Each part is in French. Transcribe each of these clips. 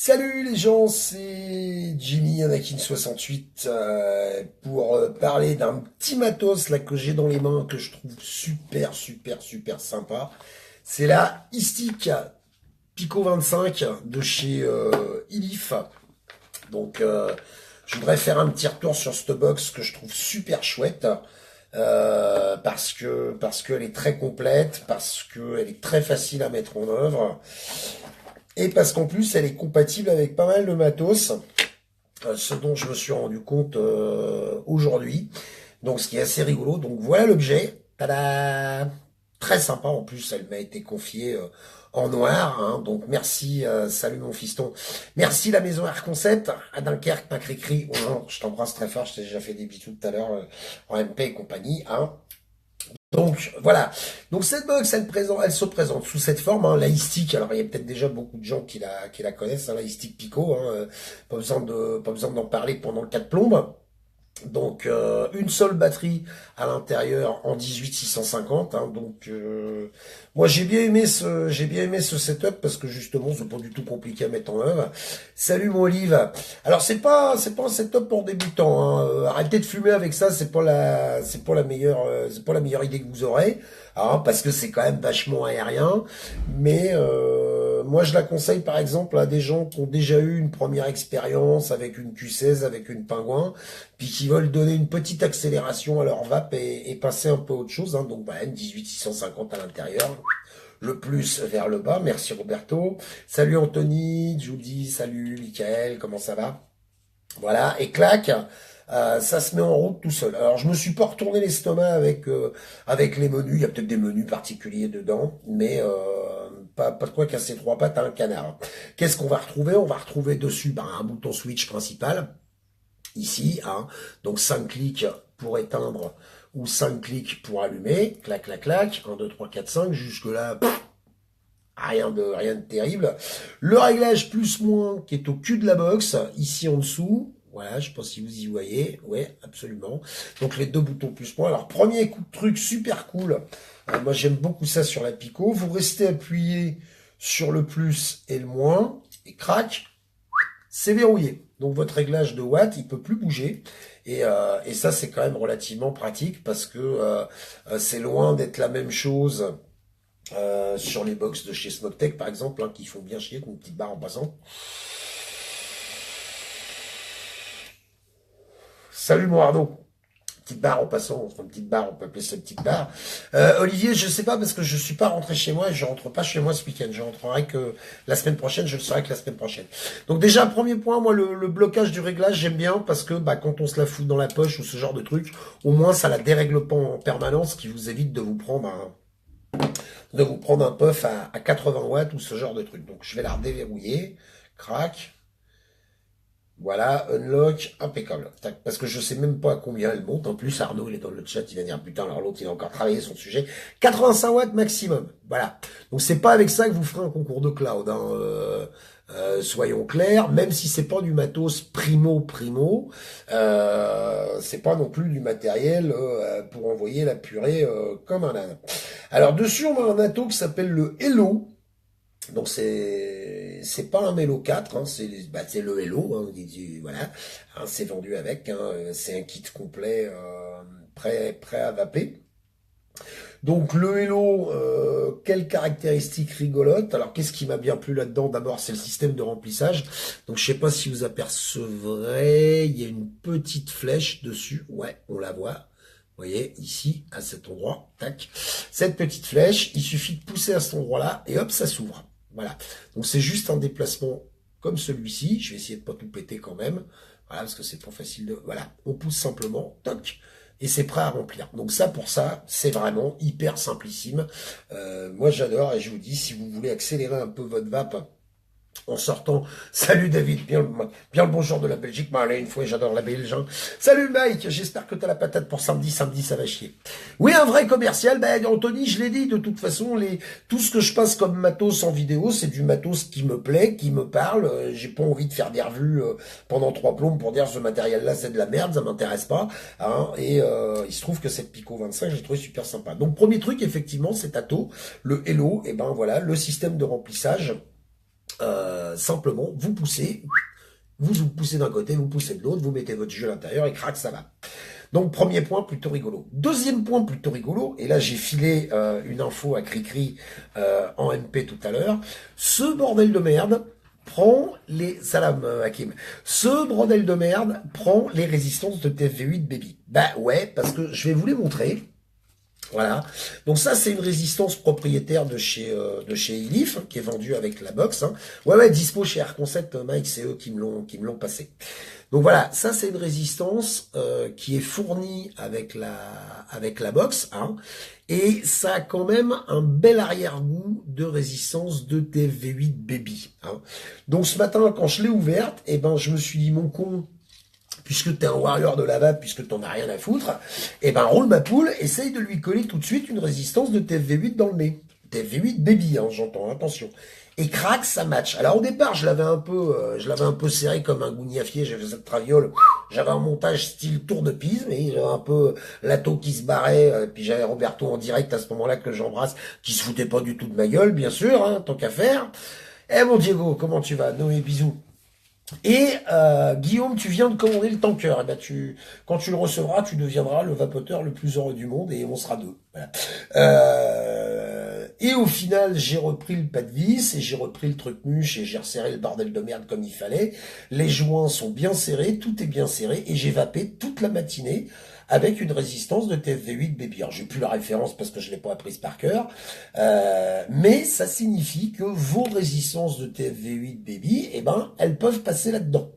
Salut les gens, c'est Jimmy Anakin68 pour parler d'un petit matos là que j'ai dans les mains que je trouve super sympa. C'est la Istic Pico 25 de chez Ilif. Donc je voudrais faire un petit retour sur cette box que je trouve super chouette. Parce qu'elle est très complète, parce qu'elle est très facile à mettre en œuvre. Et parce qu'en plus, elle est compatible avec pas mal de matos, ce dont je me suis rendu compte aujourd'hui. Donc, ce qui est assez rigolo. Donc, voilà l'objet. Tada! Très sympa. En plus, elle m'a été confiée en noir. Hein. Donc, merci. Salut mon fiston. Merci la maison Air Concept à Dunkerque, ma cri-cri. Oh, je t'embrasse très fort. Je t'ai déjà fait des bisous tout à l'heure en MP et compagnie. Hein. Donc voilà. Donc cette box, elle se présente sous cette forme, hein, la Istic. Alors il y a peut-être déjà beaucoup de gens qui la connaissent, hein, la Istic Pico. Hein, pas besoin d'en parler pendant le 4 plombes. Donc une seule batterie à l'intérieur en 18650. Hein, donc moi j'ai bien aimé ce setup parce que justement c'est pas du tout compliqué à mettre en œuvre. Salut mon Olive. Alors c'est pas un setup pour débutants. Hein. Arrêtez de fumer avec ça. C'est pas la meilleure idée que vous aurez. Hein, parce que c'est quand même vachement aérien. Mais moi je la conseille par exemple à des gens qui ont déjà eu une première expérience avec une Q16, avec une Pingouin, puis qui veulent donner une petite accélération à leur vape et passer un peu autre chose. Hein. Donc, une 18650 à l'intérieur, le plus vers le bas. Merci Roberto. Salut Anthony, Judy, salut Michael, comment ça va? Voilà, et clac, ça se met en route tout seul. Alors, je me suis pas retourné l'estomac avec les menus. Il y a peut-être des menus particuliers dedans, mais pas de quoi casser trois pattes à un canard. Qu'est-ce qu'on va retrouver? On va retrouver dessus un bouton switch principal. Ici, hein. Donc 5 clics pour éteindre ou 5 clics pour allumer. Clac, clac, clac. 1, 2, 3, 4, 5. Jusque-là, rien de terrible. Le réglage plus-moins qui est au cul de la box, ici en dessous. Voilà, je sais pas si vous y voyez. Ouais, absolument. Donc les deux boutons plus-moins. Alors, premier coup de truc super cool. Moi, j'aime beaucoup ça sur la Pico. Vous restez appuyé sur le plus et le moins. Et crac, c'est verrouillé. Donc votre réglage de watts, il peut plus bouger. Et ça, c'est quand même relativement pratique parce que c'est loin d'être la même chose sur les box de chez Snoptech, par exemple, hein, qui font bien chier, avec une petite barre en passant. Salut mon Arnaud. Petite barre en passant, enfin petite barre, on peut appeler ça une petite barre. Olivier, je sais pas parce que je suis pas rentré chez moi et je rentre pas chez moi ce week-end. Je rentrerai que la semaine prochaine, je le saurai que la semaine prochaine. Donc déjà, premier point, moi le blocage du réglage, j'aime bien parce que quand on se la fout dans la poche ou ce genre de truc, au moins ça la dérègle pas en permanence, ce qui vous évite de vous prendre un puff à 80 watts ou ce genre de truc. Donc je vais la redéverrouiller, crac. Voilà, unlock, impeccable. Parce que je sais même pas à combien elle monte. En plus, Arnaud, il est dans le chat, il va dire, putain, alors l'autre, il a encore travaillé son sujet. 85 watts maximum. Voilà. Donc, c'est pas avec ça que vous ferez un concours de cloud, hein. Soyons clairs, même si c'est pas du matos primo, c'est pas non plus du matériel pour envoyer la purée comme un âne. Alors, dessus, on a un ato qui s'appelle le Hello. Donc c'est pas un Melo 4, hein, c'est le Hello, hein, voilà, hein, c'est vendu avec, hein, c'est un kit complet prêt à vaper. Donc le Hello, quelles caractéristiques rigolotes. Alors qu'est-ce qui m'a bien plu là-dedans? D'abord c'est le système de remplissage. Donc je sais pas si vous apercevrez, il y a une petite flèche dessus, ouais, on la voit. Vous voyez, ici, à cet endroit, tac. Cette petite flèche, il suffit de pousser à cet endroit-là, et hop, ça s'ouvre. Voilà. Donc c'est juste un déplacement comme celui-ci. Je vais essayer de pas tout péter quand même. Voilà, parce que c'est pas facile de... Voilà. On pousse simplement, toc, et c'est prêt à remplir. Donc ça, pour ça, c'est vraiment hyper simplissime. Moi, j'adore, et je vous dis, si vous voulez accélérer un peu votre vape, en sortant, salut David, bien le bonjour de la Belgique, allez, une fois j'adore la Belge. Hein. Salut Mike, j'espère que t'as la patate pour samedi ça va chier. Oui, un vrai commercial, Anthony, je l'ai dit, de toute façon, tout ce que je passe comme matos en vidéo, c'est du matos qui me plaît, qui me parle, j'ai pas envie de faire des revues pendant 3 plombes pour dire ce matériel-là c'est de la merde, ça m'intéresse pas, hein, et il se trouve que cette Pico 25, j'ai trouvé super sympa. Donc premier truc, effectivement, c'est Ato, le Hello, et voilà, le système de remplissage. Simplement, vous poussez d'un côté, vous poussez de l'autre, vous mettez votre jus à l'intérieur et crac, ça va. Donc premier point plutôt rigolo. Deuxième point plutôt rigolo, et là j'ai filé une info à Cricri en MP tout à l'heure, ce bordel de merde prend les... Salam Hakim. Ce bordel de merde prend les résistances de TFV8 Baby. Bah ouais, parce que je vais vous les montrer. Voilà. Donc ça, c'est une résistance propriétaire de chez Elif, qui est vendue avec la box. Hein. Ouais, dispo chez Air Concept, Mike, c'est eux qui me l'ont passé. Donc voilà, ça c'est une résistance qui est fournie avec la box, hein, et ça a quand même un bel arrière-goût de résistance de TFV8 Baby. Hein. Donc ce matin, quand je l'ai ouverte, eh ben je me suis dit mon con, puisque t'es un warrior de lava, puisque t'en as rien à foutre, eh ben roule ma poule, essaye de lui coller tout de suite une résistance de TFV8 dans le nez. TFV8 Baby, hein, j'entends, attention. Et crac, ça match. Alors au départ, je l'avais un peu serré comme un gougnafier, j'ai fait cette traviole, j'avais un montage style tour de Pise, mais j'avais un peu Lato qui se barrait, puis j'avais Roberto en direct à ce moment-là que j'embrasse, qui se foutait pas du tout de ma gueule, bien sûr, hein, tant qu'à faire. Eh mon Diego, comment tu vas? Noé, bisous. Et Guillaume, tu viens de commander le tanker. Eh ben quand tu le recevras, tu deviendras le vapoteur le plus heureux du monde et on sera deux. Voilà. Et au final, j'ai repris le pas de vis et j'ai repris le truc muche et j'ai resserré le bordel de merde comme il fallait. Les joints sont bien serrés, tout est bien serré et j'ai vapé toute la matinée avec une résistance de TFV8 Baby. Alors, j'ai plus la référence parce que je l'ai pas apprise par cœur, mais ça signifie que vos résistances de TFV8 Baby, eh ben, elles peuvent passer là-dedans.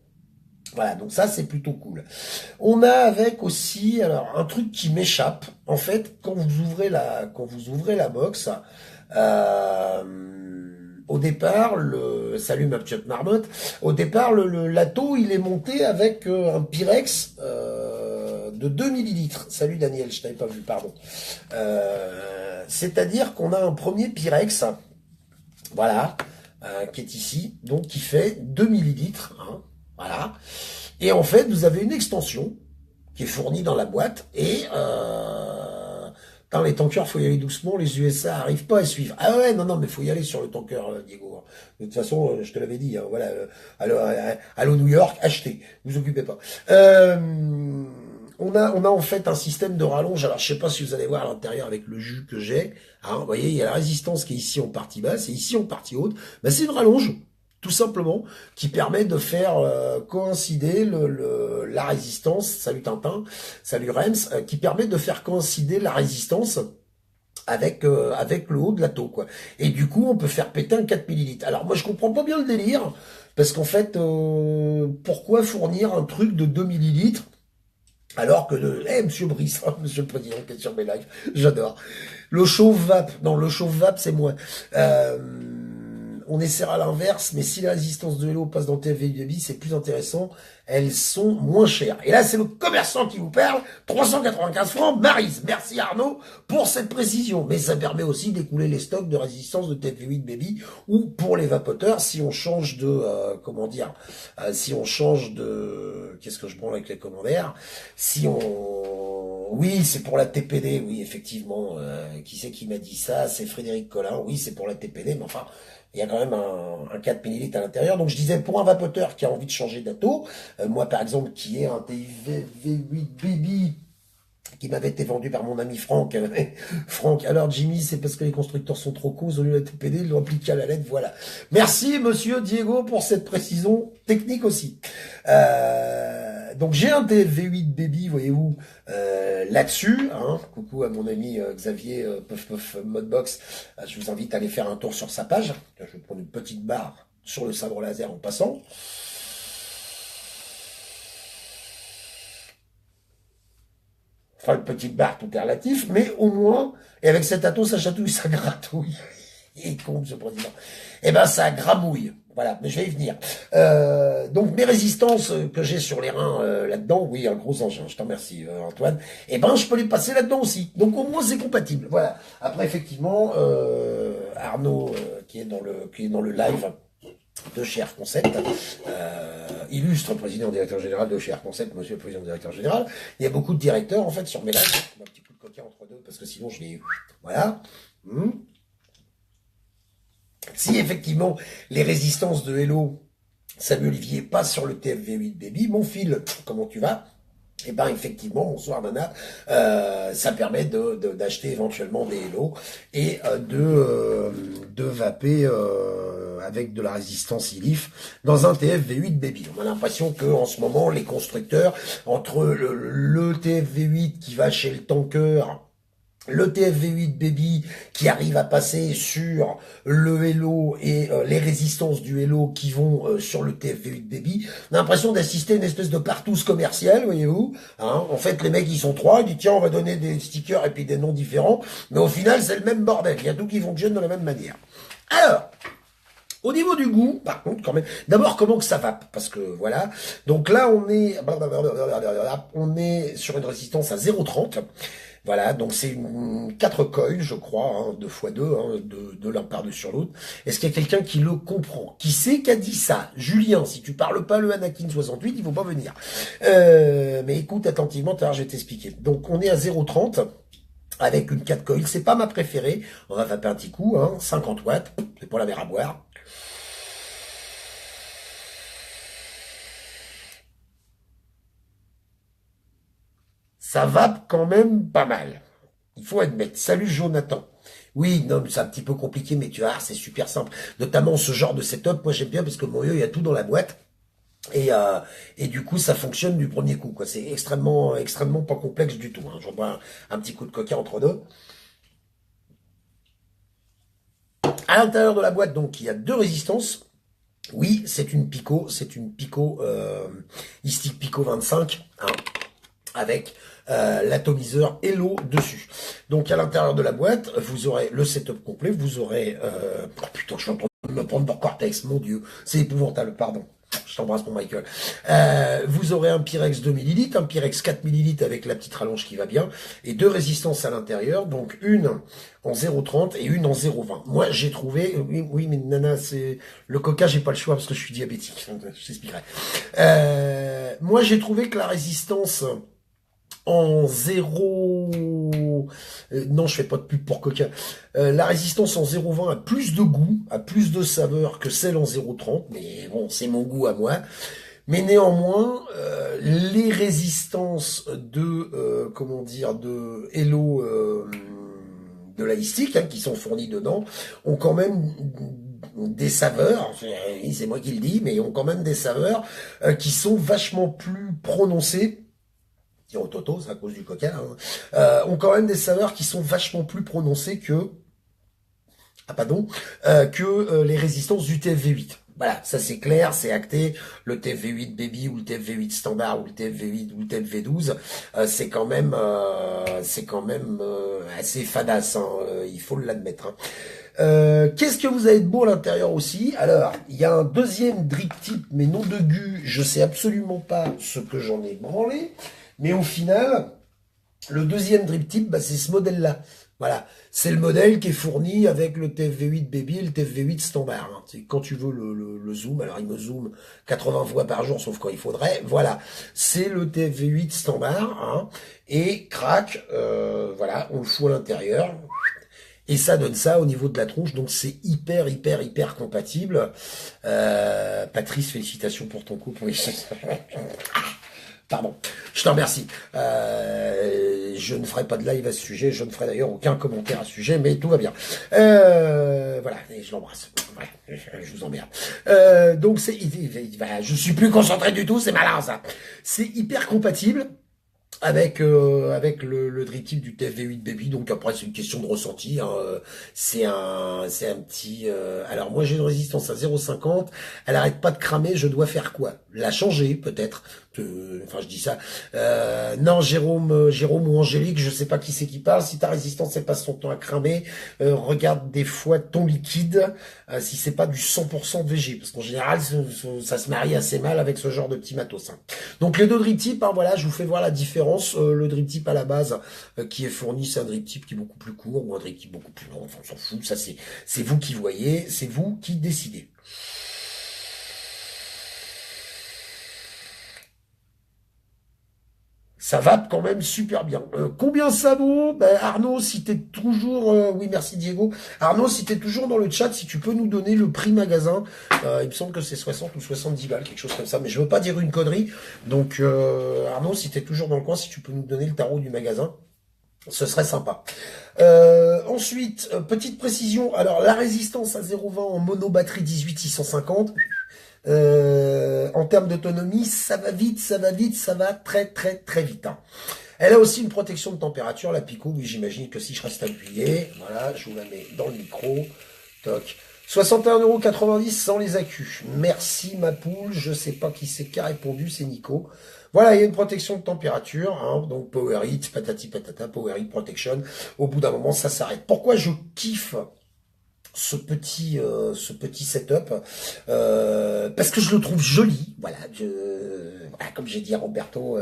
Voilà, donc ça, c'est plutôt cool. On a avec aussi, alors, un truc qui m'échappe. En fait, quand vous ouvrez la box, au départ, salut ma petite marmotte, au départ, l'atto, il est monté avec un Pyrex, de 2 millilitres. Salut Daniel, je t'avais pas vu, pardon. C'est-à-dire qu'on a un premier Pyrex, voilà, qui est ici, donc qui fait 2 millilitres, hein, voilà. Et en fait, vous avez une extension qui est fournie dans la boîte, et dans les tankers, faut y aller doucement, les USA arrivent pas à suivre. Ah ouais, non, mais faut y aller sur le tanker, Diego. De toute façon, je te l'avais dit, hein, voilà, allô New York, achetez, vous occupez pas. On a en fait un système de rallonge. Alors je sais pas si vous allez voir à l'intérieur avec le jus que j'ai. Hein, vous voyez, il y a la résistance qui est ici en partie basse et ici en partie haute. Ben, c'est une rallonge, tout simplement, qui permet de faire coïncider la résistance. Salut Tintin, salut Rems, qui permet de faire coïncider la résistance avec le haut de la taux, quoi. Et du coup, on peut faire péter un 4 millilitres. Alors moi, je comprends pas bien le délire, parce qu'en fait, pourquoi fournir un truc de 2 millilitres alors que monsieur Brice, monsieur le président qui est sur mes lives, j'adore. Le chauffe-vape, non, le chauffe-vape, c'est moi. On essaiera l'inverse, mais si la résistance de l'eau passe dans TFV8, c'est plus intéressant. Elles sont moins chères. Et là, c'est le commerçant qui vous parle. 395 francs, Maryse. Merci Arnaud pour cette précision. Mais ça permet aussi d'écouler les stocks de résistance de TFV8 Baby ou pour les vapoteurs, si on change de, si on change de, qu'est-ce que je prends avec les commentaires? Oui, c'est pour la TPD, oui, effectivement. Qui c'est qui m'a dit ça? C'est Frédéric Collin. Oui, c'est pour la TPD, mais enfin, il y a quand même un 4 millilitres à l'intérieur. Donc je disais, pour un vapoteur qui a envie de changer d'atto, moi par exemple, qui est un TFV8 Baby, qui m'avait été vendu par mon ami Franck. Franck, alors Jimmy, c'est parce que les constructeurs sont trop cons, ils ont eu la TPD, ils l'ont appliqué à la lettre, voilà. Merci monsieur Diego pour cette précision technique aussi. Donc j'ai un TFV8 Baby, voyez-vous, là-dessus. Hein. Coucou à mon ami Xavier Puff Modbox. Je vous invite à aller faire un tour sur sa page. Je vais prendre une petite barre sur le sabre laser en passant. Enfin, une petite barre, tout est relatif, mais au moins, et avec cet atto, ça chatouille, ça gratouille. Il est con, ce président. Eh ben, ça gramouille. Voilà, mais je vais y venir. Donc, mes résistances que j'ai sur les reins là-dedans, oui, un gros engin, je t'en remercie, Antoine. Eh ben, je peux les passer là-dedans aussi. Donc, au moins, c'est compatible. Voilà. Après, effectivement, Arnaud, qui est dans le live de chez Air Concept, illustre président directeur général de chez Air Concept, monsieur le président directeur général. Il y a beaucoup de directeurs, en fait, sur mes lives. Un petit coup de coquin entre deux, parce que sinon, je vais... Voilà. Si effectivement les résistances de Hello, Salut Olivier, passe sur le TFV8 Baby, mon fil, comment tu vas? Eh ben effectivement, bonsoir Nana, ça permet d'acheter éventuellement des Hello et de vaper avec de la résistance ILIF dans un TFV8 Baby. On a l'impression que en ce moment les constructeurs, entre le TFV8 qui va chez le tanker, le TFV8 Baby qui arrive à passer sur le Hello et les résistances du Hello qui vont sur le TFV8 Baby, on a l'impression d'assister à une espèce de partouze commerciale, voyez-vous. Hein, en fait, les mecs, ils sont trois, ils disent tiens, on va donner des stickers et puis des noms différents, mais au final, c'est le même bordel, il y a tout qui fonctionne de la même manière. Alors, au niveau du goût, par contre, quand même, d'abord, comment que ça va? Parce que, voilà. Donc là, on est sur une résistance à 0,30. Voilà, donc c'est une 4 coils, je crois, hein, 2x2, hein, de l'un par-dessus sur l'autre. Est-ce qu'il y a quelqu'un qui le comprend? Qui c'est qui a dit ça? Julien, si tu parles pas le Anakin 68, il faut pas venir. Mais écoute attentivement, je vais t'expliquer. Donc on est à 0,30 avec une 4 coils, c'est pas ma préférée. On va vaper un petit coup, hein, 50 watts, c'est pour la mer à boire. Ça va quand même pas mal. Il faut admettre. Salut Jonathan. Oui, non, c'est un petit peu compliqué, mais tu vois, c'est super simple. Notamment ce genre de setup, moi j'aime bien parce que mon vieux, il y a tout dans la boîte. Et du coup, ça fonctionne du premier coup, quoi. C'est extrêmement pas complexe du tout. Hein. J'en bois un petit coup de coca entre deux. À l'intérieur de la boîte, donc, il y a deux résistances. Oui, c'est une Pico, Istic Pico 25, hein, avec l'atomiseur Hello dessus. Donc à l'intérieur de la boîte, vous aurez le setup complet, vous aurez... Oh putain, je suis en train de me prendre pour Cortex, mon Dieu, c'est épouvantable, pardon. Je t'embrasse mon Michael. Vous aurez un Pyrex 2 ml, un Pyrex 4 ml avec la petite rallonge qui va bien, et deux résistances à l'intérieur, donc une en 0,30 et une en 0,20. Moi, j'ai trouvé... Oui, mais Nana, c'est... Le coca, j'ai pas le choix parce que je suis diabétique. Je t'expliquerai. Moi, j'ai trouvé que la résistance... en 0... non, je fais pas de pub pour Coca. La résistance en 0,20 a plus de goût, a plus de saveur que celle en 0,30, mais bon, c'est mon goût à moi. Mais néanmoins, les résistances de, comment dire, de Hello, de la Istic, hein, qui sont fournies dedans, ont quand même des saveurs, c'est moi qui le dis, mais ont quand même des saveurs qui sont vachement plus prononcées. Au Toto, c'est à cause du coca, ont quand même des saveurs qui sont vachement plus prononcées que, les résistances du TFV8. Voilà, ça c'est clair, c'est acté. Le TFV8 Baby ou le TFV8 standard ou le TFV8 ou le TFV12, c'est quand même, assez fadasse, hein, il faut l'admettre. Hein. Qu'est-ce que vous avez de beau à l'intérieur aussi? Alors, il y a un deuxième drip tip, mais non de gu, je sais absolument pas ce que j'en ai branlé. Mais au final, le deuxième drip tip, c'est ce modèle-là. Voilà, c'est le modèle qui est fourni avec le TFV8 Baby et le TFV8 standard. Hein. Quand tu veux le zoom, alors il me zoome 80 fois par jour, sauf quand il faudrait. Voilà, c'est le TFV8 standard. Hein. Et crac, voilà, on le fout à l'intérieur. Et ça donne ça au niveau de la tronche, donc c'est hyper compatible. Patrice, félicitations pour ton couple. Oui. Pardon, je te remercie. Je ne ferai pas de live à ce sujet, je ne ferai d'ailleurs aucun commentaire à ce sujet, mais tout va bien. Voilà, et je l'embrasse. Voilà, je vous emmerde. Donc c'est, voilà, je suis plus concentré du tout, c'est malin ça. C'est hyper compatible avec le drip tip du TFV8 Baby. Donc après c'est une question de ressenti, hein. C'est un petit alors moi j'ai une résistance à 0,50, elle arrête pas de cramer, je dois faire quoi? La changer peut-être, enfin je dis ça, non, Jérôme ou Angélique, je sais pas qui c'est qui parle. Si ta résistance elle passe son temps à cramer, regarde des fois ton liquide, si c'est pas du 100% VG, parce qu'en général ça se marie assez mal avec ce genre de petit matos, hein. Donc les deux drip tips, hein, voilà, je vous fais voir la différence. Le drip tip à la base qui est fourni, c'est un drip tip qui est beaucoup plus court ou un drip tip beaucoup plus long, enfin on s'en fout, ça c'est vous qui voyez, c'est vous qui décidez. Ça va quand même super bien. Combien ça vaut? Ben, Arnaud, si t'es toujours... oui, merci Diego. Arnaud, si t'es toujours dans le chat, si tu peux nous donner le prix magasin. Il me semble que c'est 60 ou 70 balles, quelque chose comme ça. Mais je veux pas dire une connerie. Donc, Arnaud, si t'es toujours dans le coin, si tu peux nous donner le tarot du magasin, ce serait sympa. Ensuite, petite précision. Alors, la résistance à 0,20 en mono batterie 18650. En termes d'autonomie, ça va vite, ça va vite, ça va très très très vite. Hein. Elle a aussi une protection de température, la Pico. Oui, j'imagine que si je reste appuyé, voilà, je vous la mets dans le micro. Toc. 61,90 € sans les accus. Merci ma poule, je sais pas qui c'est qui a répondu, c'est Nico. Voilà, il y a une protection de température, hein, donc Power Heat, patati patata, Power Heat Protection. Au bout d'un moment, ça s'arrête. Pourquoi je kiffe ce petit setup parce que je le trouve joli. Voilà, voilà, comme j'ai dit à Roberto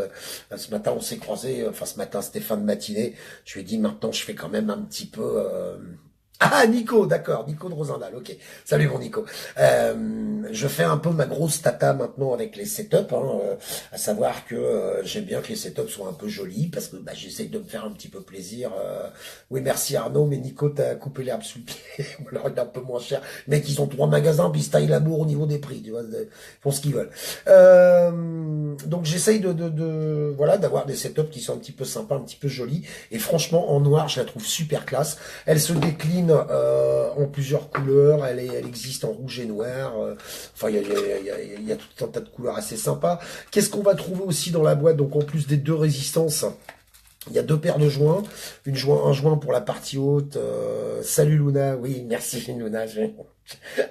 ce matin, on s'est croisés, enfin ce matin c'était fin de matinée, je lui ai dit maintenant je fais quand même un petit peu ah, Nico, d'accord, Nico de Rosendal, ok. Salut mon Nico. Je fais un peu ma grosse tata maintenant avec les setups, hein, à savoir que j'aime bien que les setups soient un peu jolis, parce que bah, j'essaye de me faire un petit peu plaisir. Oui, merci Arnaud, mais Nico, t'as coupé l'herbe sous le pied, ou alors il est un peu moins cher. Mec, ils ont 3 magasins, puis ils se taillent l'amour au niveau des prix, tu vois, ils font ce qu'ils veulent. Donc j'essaye voilà, d'avoir des setups qui sont un petit peu sympas, un petit peu jolis, et franchement, en noir, je la trouve super classe. Elle se décline en plusieurs couleurs, elle existe en rouge et noir, enfin il y a tout un tas de couleurs assez sympas. Qu'est-ce qu'on va trouver aussi dans la boîte? Donc en plus des 2 résistances, il y a 2 paires de joints, un joint pour la partie haute. Salut Luna, oui merci Luna.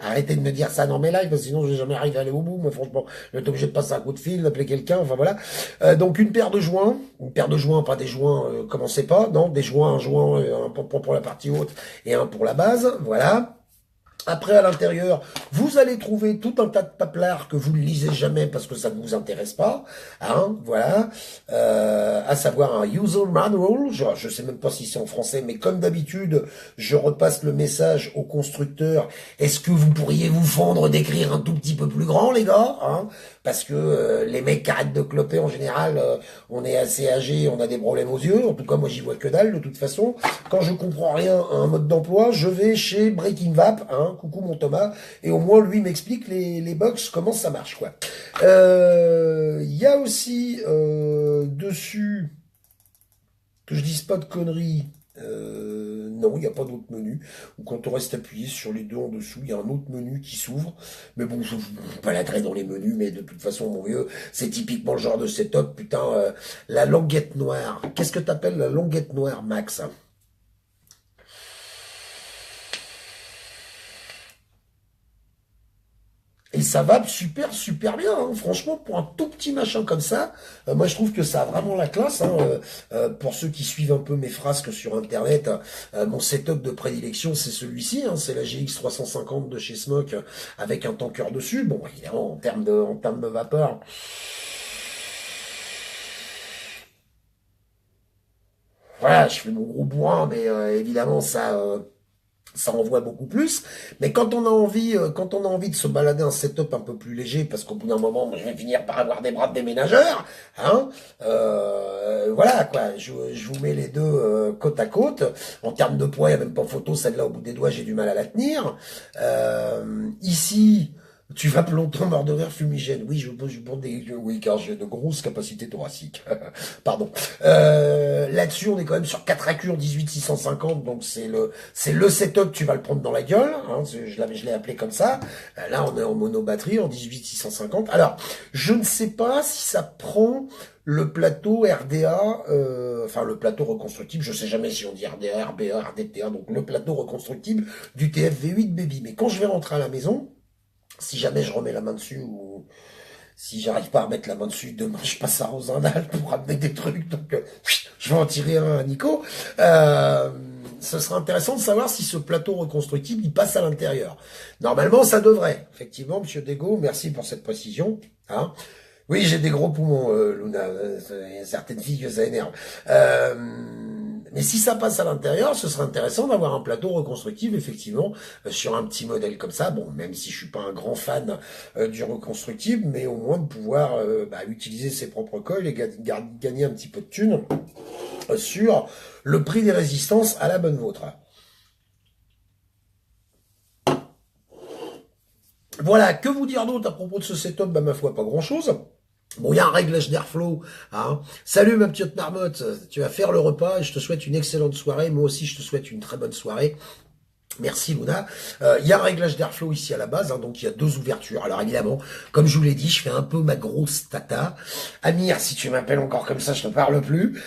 Arrêtez de me dire ça dans mes lives, parce que sinon je vais jamais arriver à aller au bout. Mais franchement, je vais être obligé de passer un coup de fil, d'appeler quelqu'un. Enfin voilà. Donc une paire de joints, pas des joints. Commencez pas, non, des joints, un joint, un pour la partie haute et un pour la base. Voilà. Après, à l'intérieur, vous allez trouver tout un tas de paplards que vous ne lisez jamais parce que ça ne vous intéresse pas. Hein, voilà. À savoir un user manual. Je sais même pas si c'est en français, mais comme d'habitude, je repasse le message au constructeur. Est-ce que vous pourriez vous fendre d'écrire un tout petit peu plus grand, les gars, hein? Parce que les mecs qui arrêtent de cloper, en général, on est assez âgé, on a des problèmes aux yeux. En tout cas, moi, j'y vois que dalle, de toute façon. Quand je comprends rien à un mode d'emploi, je vais chez Breaking Vap, hein, coucou mon Thomas, et au moins, lui m'explique les box, comment ça marche, quoi. Il y a aussi dessus, que je dise pas de conneries, non, il n'y a pas d'autre menu. Ou quand on reste appuyé sur les 2 en dessous, il y a un autre menu qui s'ouvre. Mais bon, je vous baladerai dans les menus, mais de toute façon, mon vieux, c'est typiquement le genre de setup. Putain, la languette noire. Qu'est-ce que t'appelles la languette noire, Max, hein? Et ça va super bien, hein. Franchement, pour un tout petit machin comme ça, moi je trouve que ça a vraiment la classe, hein. Pour ceux qui suivent un peu mes frasques sur Internet, mon setup de prédilection, c'est celui-ci, hein. C'est la GX 350 de chez Smoke, avec un tanker dessus. Bon, évidemment, en termes de vapeur, voilà, je fais mon gros bourrin, mais évidemment, ça envoie beaucoup plus, mais quand on a envie de se balader un setup un peu plus léger, parce qu'au bout d'un moment, je vais finir par avoir des bras de déménageur, hein, voilà quoi, je vous mets les 2 côte à côte. En termes de poids, il n'y a même pas photo, celle-là au bout des doigts, j'ai du mal à la tenir. Ici, tu vas longtemps mort de rire fumigène. Oui, oui, car j'ai de grosses capacités thoraciques. Pardon. Là-dessus, on est quand même sur 4 accus en 18650, donc c'est le setup, tu vas le prendre dans la gueule, hein, je l'ai appelé comme ça. Là, on est en mono batterie en 18650. Alors, je ne sais pas si ça prend le plateau RDA, enfin le plateau reconstructible, je sais jamais si on dit RDA, RBA, RDTA, donc le plateau reconstructible du TF V8 Baby. Mais quand je vais rentrer à la maison, si jamais je remets la main dessus ou si j'arrive pas à remettre la main dessus, demain je passe à Rosendal pour ramener des trucs, donc je vais en tirer un à Nico. Ce sera intéressant de savoir si ce plateau reconstructible, il passe à l'intérieur. Normalement, ça devrait. Effectivement, Monsieur Dego, merci pour cette précision. Hein. Oui, j'ai des gros poumons, Luna. Il y a certaines filles que ça énerve. Mais si ça passe à l'intérieur, ce serait intéressant d'avoir un plateau reconstructible, effectivement, sur un petit modèle comme ça. Bon, même si je suis pas un grand fan du reconstructible, mais au moins de pouvoir utiliser ses propres coils et gagner un petit peu de thunes sur le prix des résistances à la bonne vôtre. Voilà, que vous dire d'autre à propos de ce setup? Bah, ma foi, pas grand-chose. Bon, il y a un réglage d'airflow, hein. Salut ma petite marmotte, tu vas faire le repas et je te souhaite une excellente soirée. Moi aussi, je te souhaite une très bonne soirée. Merci Luna. Il y a un réglage d'airflow ici à la base, hein, donc il y a 2 ouvertures. Alors évidemment, comme je vous l'ai dit, je fais un peu ma grosse tata. Amir, si tu m'appelles encore comme ça, je ne parle plus.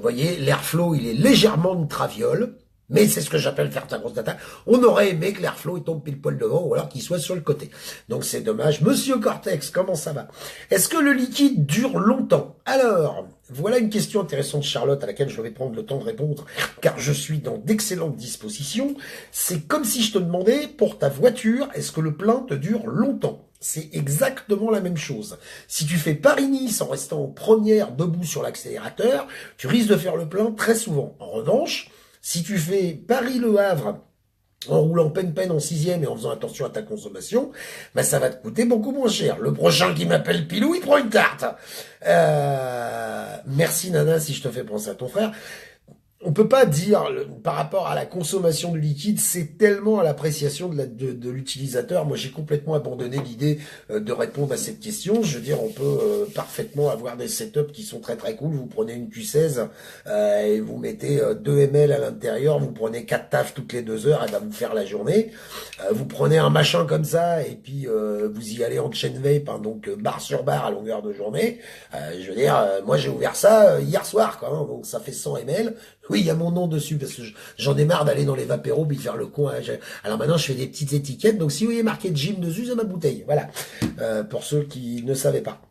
Voyez, l'airflow, il est légèrement de traviole. Mais c'est ce que j'appelle faire ta grosse data. On aurait aimé que l'airflow il tombe pile poil devant ou alors qu'il soit sur le côté. Donc c'est dommage. Monsieur Cortex, comment ça va? Est-ce que le liquide dure longtemps? Alors, voilà une question intéressante, Charlotte, à laquelle je vais prendre le temps de répondre, car je suis dans d'excellentes dispositions. C'est comme si je te demandais, pour ta voiture, est-ce que le plein te dure longtemps? C'est exactement la même chose. Si tu fais Paris-Nice en restant en première debout sur l'accélérateur, tu risques de faire le plein très souvent. En revanche, si tu fais Paris-Le Havre en roulant peine en 6e et en faisant attention à ta consommation, bah ça va te coûter beaucoup moins cher. Le prochain qui m'appelle Pilou, il prend une tarte. Merci Nana si je te fais penser à ton frère. On peut pas dire, par rapport à la consommation de liquide, c'est tellement à l'appréciation de l'utilisateur. Moi, j'ai complètement abandonné l'idée de répondre à cette question. Je veux dire, on peut parfaitement avoir des setups qui sont très très cool. Vous prenez une Q16 et vous mettez 2 ml à l'intérieur, vous prenez 4 tafs toutes les 2 heures, elle va vous faire la journée. Vous prenez un machin comme ça et puis vous y allez en chain vape, hein, donc barre sur barre à longueur de journée. Je veux dire, moi j'ai ouvert ça hier soir, quoi, hein, donc ça fait 100 ml. Oui, il y a mon nom dessus, parce que j'en ai marre d'aller dans les vapéros, puis faire le con. Alors maintenant, je fais des petites étiquettes. Donc, si vous voyez marqué Jim dessus, c'est ma bouteille. Voilà. Pour ceux qui ne savaient pas.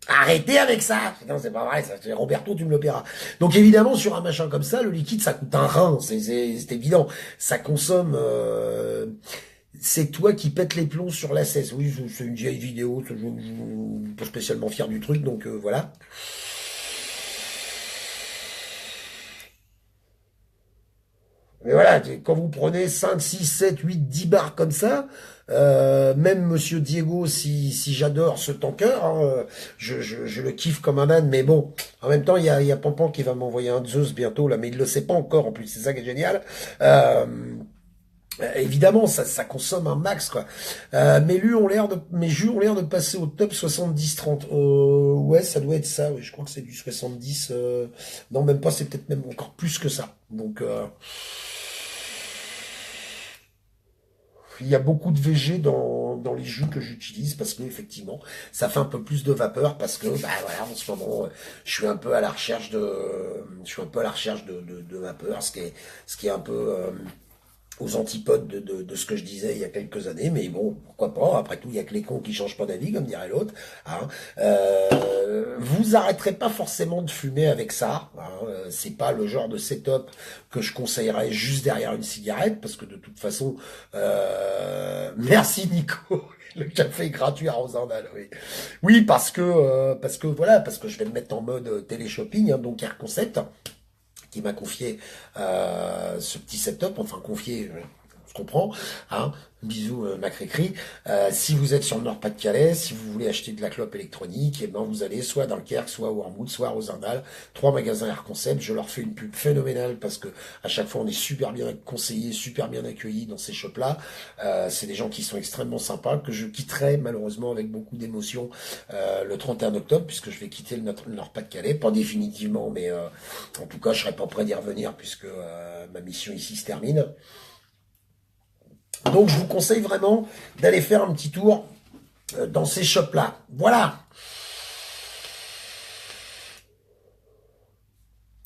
Arrêtez avec ça! Non, c'est pas vrai, ça. Roberto, tu me le paieras. Donc, évidemment, sur un machin comme ça, le liquide, ça coûte un rein. C'est évident. Ça consomme... c'est toi qui pètes les plombs sur la cesse. Oui, c'est une vieille vidéo. Je suis pas spécialement fier du truc, donc voilà. Mais voilà, quand vous prenez 5, 6, 7, 8, 10 barres comme ça, même Monsieur Diego, si j'adore ce tanker, hein, je le kiffe comme un âne, mais bon, en même temps, il y a Pampan qui va m'envoyer un Zeus bientôt, là, mais il le sait pas encore, en plus, c'est ça qui est génial. Évidemment, ça consomme un max, quoi. Mes jus ont l'air de passer au top 70-30. Ouais, ça doit être ça, oui, je crois que c'est du 70, non, même pas, c'est peut-être même encore plus que ça. Donc, il y a beaucoup de VG dans les jus que j'utilise parce que effectivement, ça fait un peu plus de vapeur parce que bah voilà, en ce moment, je suis un peu à la recherche de vapeur, ce qui est un peu aux antipodes de ce que je disais il y a quelques années, mais bon, pourquoi pas, après tout, il y a que les cons qui changent pas d'avis, comme dirait l'autre, hein. Vous arrêterez pas forcément de fumer avec ça, hein. C'est pas le genre de setup que je conseillerais juste derrière une cigarette, parce que de toute façon, merci Nico. Le café est gratuit à Rosendal, oui. Oui, parce que je vais me mettre en mode télé-shopping, hein, donc Air Concept, qui m'a confié ce petit setup, enfin confié, on se comprend, hein. Bisous Macrécri. Si vous êtes sur le Nord-Pas-de-Calais, si vous voulez acheter de la clope électronique, et ben vous allez soit dans le Dunkerque, soit à Wormwood, soit à Rosendal, 3 magasins Air Concept. Je leur fais une pub phénoménale parce que à chaque fois on est super bien conseillés, super bien accueillis dans ces shops-là. C'est des gens qui sont extrêmement sympas, que je quitterai malheureusement avec beaucoup d'émotion le 31 octobre, puisque je vais quitter le Nord-Pas-de-Calais, pas définitivement, mais en tout cas je serai pas prêt d'y revenir puisque ma mission ici se termine. Donc, je vous conseille vraiment d'aller faire un petit tour dans ces shops-là. Voilà.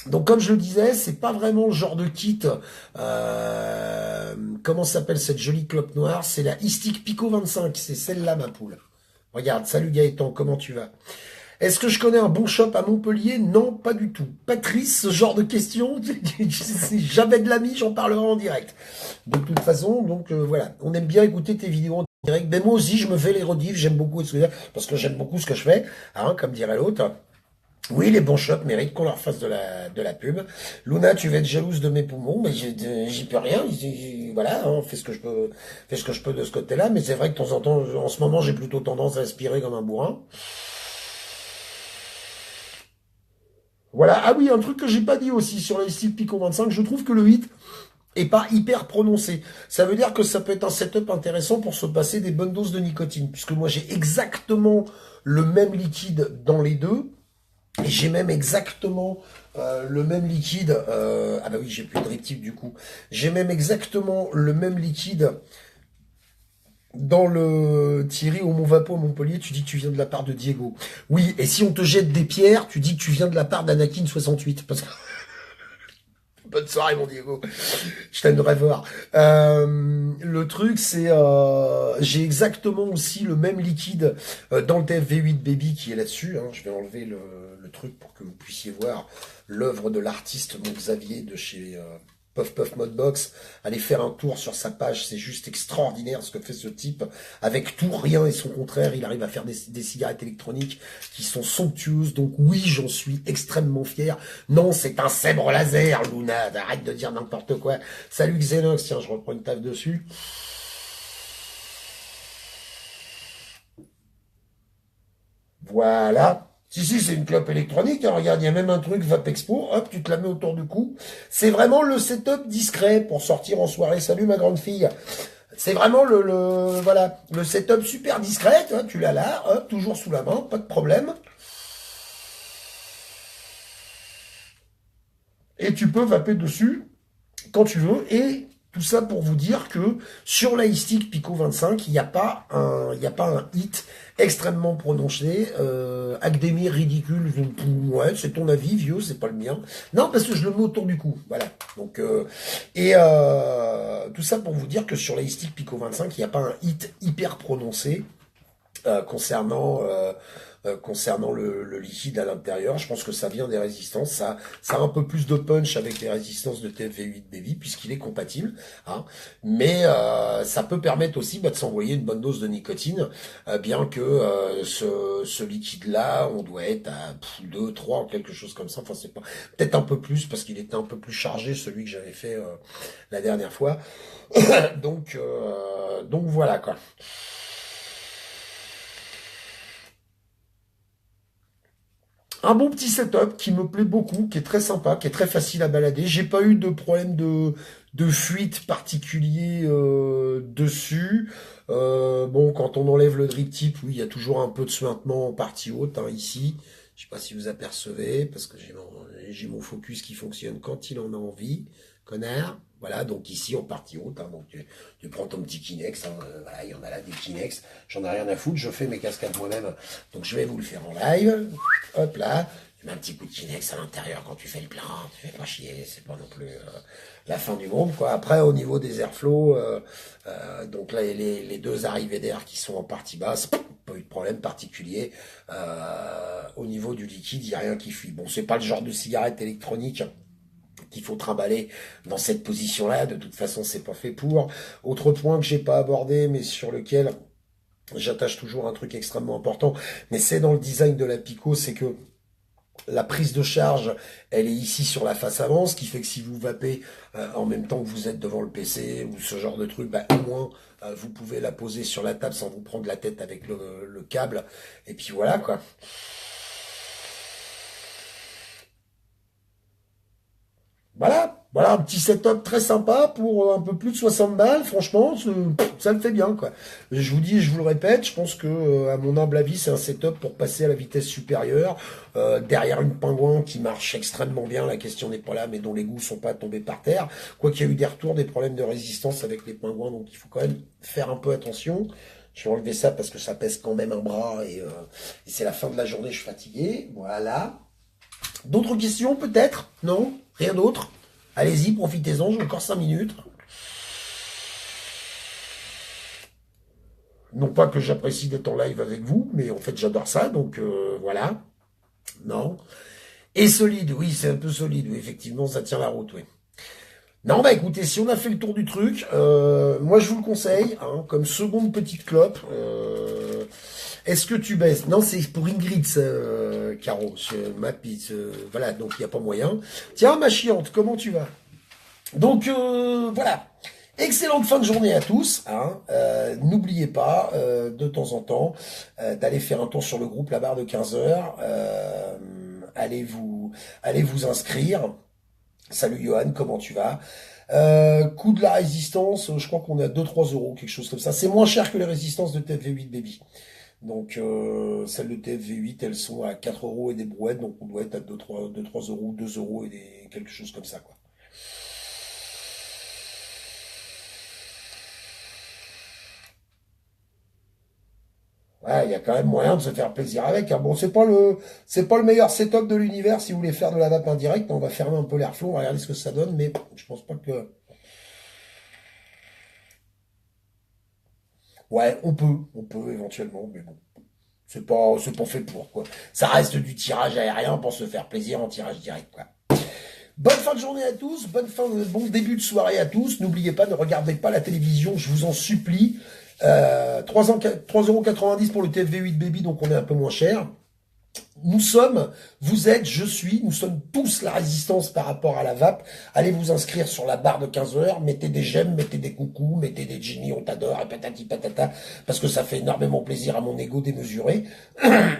Donc, comme je le disais, c'est pas vraiment le genre de kit. Comment s'appelle cette jolie clope noire? C'est la Istic Pico 25. C'est celle-là, ma poule. Regarde, salut Gaëtan, comment tu vas? Est-ce que je connais un bon shop à Montpellier? Non, pas du tout. Patrice, ce genre de questions, si j'avais de l'ami, j'en parlerai en direct. De toute façon, donc voilà, on aime bien écouter tes vidéos en direct. Mais moi aussi, je me fais les rediffs, j'aime beaucoup parce que j'aime beaucoup ce que je fais, hein, comme dirait l'autre. Oui, les bons shops méritent qu'on leur fasse de la pub. Luna, tu vas être jalouse de mes poumons, mais j'y peux rien. Voilà, hein, fais ce que je peux de ce côté-là. Mais c'est vrai que de temps en temps, en ce moment, j'ai plutôt tendance à aspirer comme un bourrin. Voilà. Ah oui, un truc que j'ai pas dit aussi sur les styles Pico 25, je trouve que le hit est pas hyper prononcé. Ça veut dire que ça peut être un setup intéressant pour se passer des bonnes doses de nicotine, puisque moi j'ai exactement le même liquide dans les deux. Et j'ai même exactement le même liquide. Ah bah oui, j'ai plus de riptyque du coup. J'ai même exactement le même liquide dans le Thierry au Mont Vapo à Montpellier. Tu dis que tu viens de la part de Diego. Oui, et si on te jette des pierres, tu dis que tu viens de la part d'Anakin 68. Parce que... Bonne soirée mon Diego. Je t'aimerais voir. Le truc, c'est j'ai exactement aussi le même liquide dans le TFV8 Baby qui est là-dessus. Hein. Je vais enlever le truc pour que vous puissiez voir l'œuvre de l'artiste mon Xavier de chez Puff Puff Modbox. Allez faire un tour sur sa page, c'est juste extraordinaire ce que fait ce type. Avec tout, rien et son contraire, il arrive à faire des cigarettes électroniques qui sont somptueuses. Donc oui, j'en suis extrêmement fier. Non, c'est un sabre laser, Luna. Arrête de dire n'importe quoi. Salut Xenox, tiens, je reprends une taf dessus. Voilà. Si, c'est une clope électronique. Hein. Regarde, il y a même un truc Vapexpo. Hop, tu te la mets autour du cou. C'est vraiment le setup discret pour sortir en soirée. Salut ma grande fille. C'est vraiment voilà, le setup super discret. Tu l'as là, hop, toujours sous la main, pas de problème. Et tu peux vaper dessus quand tu veux. Et tout ça pour vous dire que sur l'iStick Pico 25, il n'y a pas un hit extrêmement prononcé. Académie ridicule, ouais, c'est ton avis, vieux, c'est pas le mien. Non, parce que je le mets autour du cou, voilà. Donc tout ça pour vous dire que sur l'iStick Pico 25, il n'y a pas un hit hyper prononcé concernant le liquide à l'intérieur. Je pense que ça vient des résistances. Ça a un peu plus de punch avec les résistances de TFV8 Baby puisqu'il est compatible. Hein. Mais ça peut permettre aussi de s'envoyer une bonne dose de nicotine, bien que ce liquide-là, on doit être à 2, 3, quelque chose comme ça. Enfin, c'est pas peut-être un peu plus parce qu'il était un peu plus chargé celui que j'avais fait la dernière fois. Donc voilà quoi. Un bon petit setup qui me plaît beaucoup, qui est très sympa, qui est très facile à balader. J'ai pas eu de problème de fuite particulier dessus. Bon, quand on enlève le drip tip, oui, il y a toujours un peu de suintement en partie haute, hein, ici. Je sais pas si vous apercevez, parce que j'ai mon focus qui fonctionne quand il en a envie, connard. Voilà, donc ici en partie haute, hein, donc tu prends ton petit Kinex, hein, voilà, il y en a là des Kinex, j'en ai rien à foutre, je fais mes cascades moi-même, donc je vais vous le faire en live, hop là, tu mets un petit coup de Kinex à l'intérieur quand tu fais le plein, tu fais pas chier, c'est pas non plus la fin du monde, quoi. Après, au niveau des airflows, donc là, les deux arrivées d'air qui sont en partie basse, pas eu de problème particulier, au niveau du liquide, il n'y a rien qui fuit. Bon, c'est pas le genre de cigarette électronique qu'il faut trimballer dans cette position-là. De toute façon, c'est pas fait pour. Autre point que j'ai pas abordé, mais sur lequel j'attache toujours un truc extrêmement important, mais c'est dans le design de la Pico, c'est que la prise de charge, elle est ici sur la face avant, ce qui fait que si vous vapez en même temps que vous êtes devant le PC ou ce genre de truc, bah, au moins vous pouvez la poser sur la table sans vous prendre la tête avec le câble. Et puis voilà quoi. Voilà un petit setup très sympa pour un peu plus de 60 balles. Franchement, ça le fait bien, quoi. Je vous dis, je vous le répète, je pense que, à mon humble avis, c'est un setup pour passer à la vitesse supérieure, derrière une pingouin qui marche extrêmement bien. La question n'est pas là, mais dont les goûts sont pas tombés par terre. Quoi qu'il y a eu des retours, des problèmes de résistance avec les pingouins, donc il faut quand même faire un peu attention. Je vais enlever ça parce que ça pèse quand même un bras et c'est la fin de la journée, je suis fatigué. Voilà. D'autres questions peut-être? Non? Rien d'autre? Allez-y, profitez-en, j'ai encore 5 minutes. Non pas que j'apprécie d'être en live avec vous, mais en fait j'adore ça, donc voilà. Non. Et solide, oui, c'est un peu solide, oui, effectivement, ça tient la route, oui. Non, bah écoutez, si on a fait le tour du truc, moi je vous le conseille, hein, comme seconde petite clope. Est-ce que tu baisses? Non, c'est pour Ingrid, ça, Caro. Voilà, donc il n'y a pas moyen. Tiens, ma chiante, comment tu vas? Donc, voilà. Excellente fin de journée à tous. Hein. N'oubliez pas, de temps en temps, d'aller faire un tour sur le groupe La Barre de 15 heures. Allez vous inscrire. Salut Johan, comment tu vas? Coût de la résistance, je crois qu'on est à 2-3 euros, quelque chose comme ça. C'est moins cher que les résistances de TFV8 Baby. Donc, celles de TFV8, elles sont à 4 euros et des brouettes, donc on doit être à 2-3 euros, 2 euros et quelque chose comme ça, quoi. Ouais, il y a quand même moyen de se faire plaisir avec. Hein. Bon, c'est pas le meilleur setup de l'univers si vous voulez faire de la vape indirecte. On va fermer un peu l'airflow, on va regarder ce que ça donne, mais je pense pas que. Ouais, on peut éventuellement, mais bon, c'est pas fait pour quoi. Ça reste du tirage aérien pour se faire plaisir en tirage direct, quoi. Bonne fin de journée à tous, bon début de soirée à tous. N'oubliez pas, ne regardez pas la télévision, je vous en supplie. 3,90 € pour le TFV8 Baby, donc on est un peu moins cher. Nous sommes, vous êtes, je suis, nous sommes tous la résistance par rapport à la vape. Allez vous inscrire sur la barre de 15 heures, mettez des j'aime, mettez des coucous, mettez des Jimmy, on t'adore, et patati patata, parce que ça fait énormément plaisir à mon ego démesuré.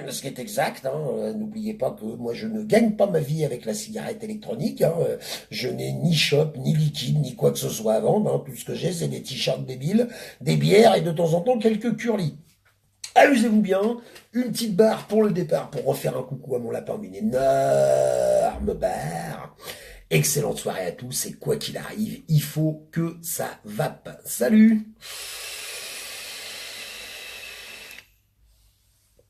Ce qui est exact, hein. N'oubliez pas que moi je ne gagne pas ma vie avec la cigarette électronique. Hein. Je n'ai ni shop, ni liquide, ni quoi que ce soit à vendre. Hein. Tout ce que j'ai, c'est des t-shirts débiles, des bières et de temps en temps quelques curlis. Amusez-vous bien, une petite barre pour le départ, pour refaire un coucou à mon lapin d'une énorme barre. Excellente soirée à tous, et quoi qu'il arrive, il faut que ça vape. Salut!